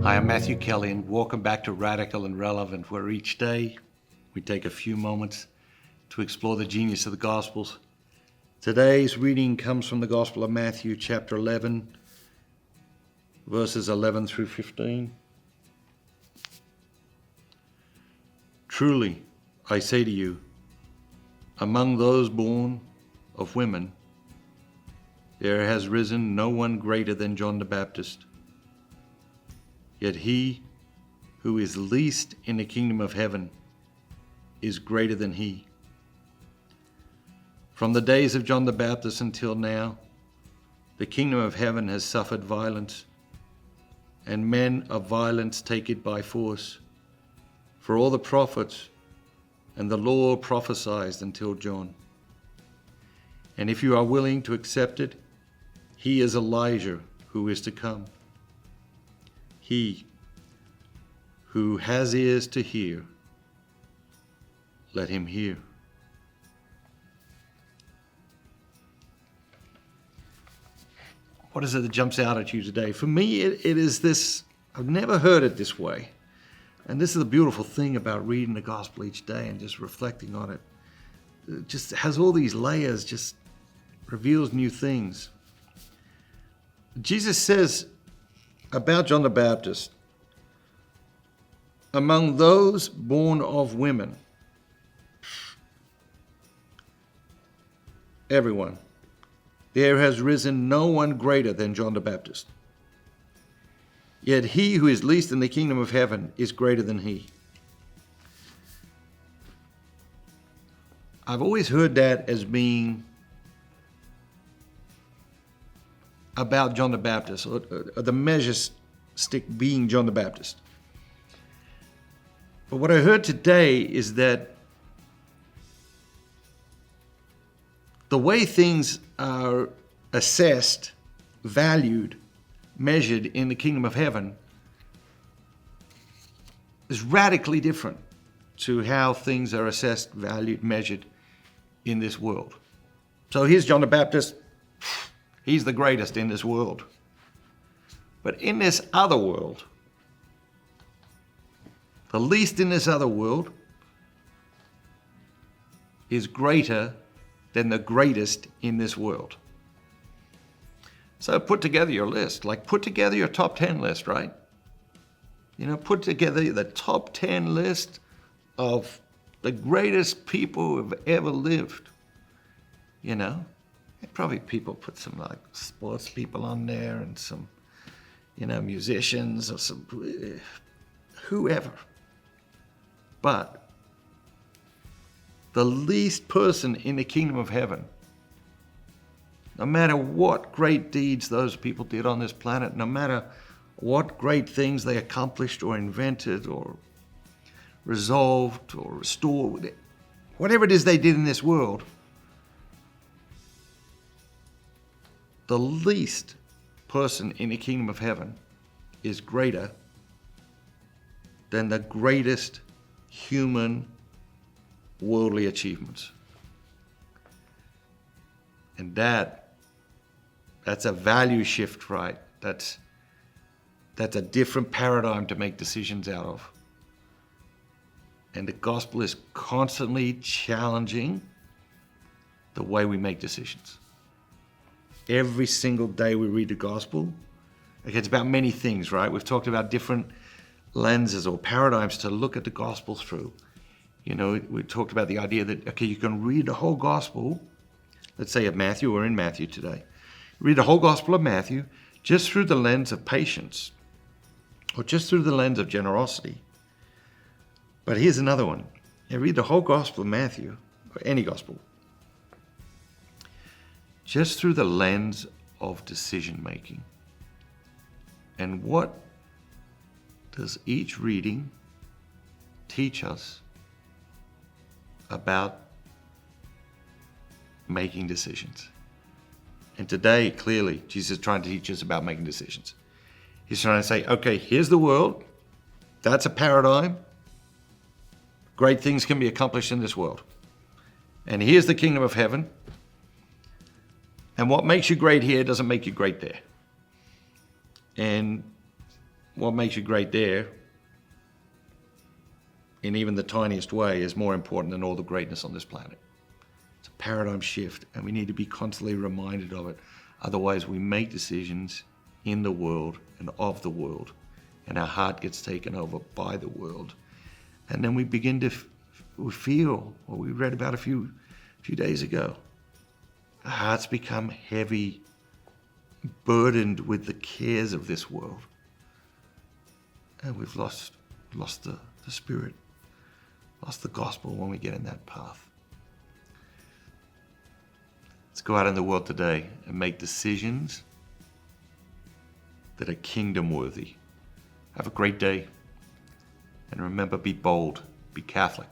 Hi, I'm Matthew Kelly, and welcome back to Radical and Relevant, where each day we take a few moments to explore the genius of the Gospels. Today's reading comes from the Gospel of Matthew, chapter 11, verses 11 through 15. Truly, I say to you, among those born of women, there has risen no one greater than John the Baptist. Yet he who is least in the kingdom of heaven is greater than he. From the days of John the Baptist until now, the kingdom of heaven has suffered violence, and men of violence take it by force. For all the prophets and the law prophesied until John. And if you are willing to accept it, he is Elijah who is to come. He who has ears to hear, let him hear. What is it that jumps out at you today? For me, it is this. I've never heard it this way. And this is the beautiful thing about reading the gospel each day and just reflecting on it. It just has all these layers, just reveals new things. Jesus says about John the Baptist, among those born of women, everyone, there has risen no one greater than John the Baptist. Yet he who is least in the kingdom of heaven is greater than he. I've always heard that as being about John the Baptist, or the measure stick being John the Baptist. But what I heard today is that the way things are assessed, valued, measured in the kingdom of heaven is radically different to how things are assessed, valued, measured in this world. So here's John the Baptist. He's the greatest in this world. But in this other world, the least in this other world is greater than the greatest in this world. So put together your list, like put together your top 10 list, right? Put together the top 10 list of the greatest people who have ever lived. Probably people put some like sports people on there and some, musicians or some, whoever. But the least person in the kingdom of heaven, no matter what great deeds those people did on this planet, no matter what great things they accomplished or invented or resolved or restored, whatever it is they did in this world, the least person in the kingdom of heaven is greater than the greatest human worldly achievements. And that's a value shift, right? That's a different paradigm to make decisions out of. And the gospel is constantly challenging the way we make decisions. Every single day we read the gospel. It's about many things, right? We've talked about different lenses or paradigms to look at the gospel through. We talked about the idea that, you can read the whole gospel, let's say of Matthew, or in Matthew today. Read the whole gospel of Matthew just through the lens of patience, or just through the lens of generosity. But here's another one. Read the whole gospel of Matthew, or any gospel, just through the lens of decision making. And what does each reading teach us about making decisions? And today, clearly, Jesus is trying to teach us about making decisions. He's trying to say, okay, here's the world. That's a paradigm. Great things can be accomplished in this world. And here's the kingdom of heaven. And what makes you great here doesn't make you great there. And what makes you great there, in even the tiniest way, is more important than all the greatness on this planet. It's a paradigm shift, and we need to be constantly reminded of it. Otherwise, we make decisions in the world and of the world, and our heart gets taken over by the world. And then we begin to we feel what we read about a few days ago. Our hearts become heavy, burdened with the cares of this world. And we've lost the spirit, lost the gospel when we get in that path. Let's go out in the world today and make decisions that are kingdom worthy. Have a great day. And remember, be bold, be Catholic.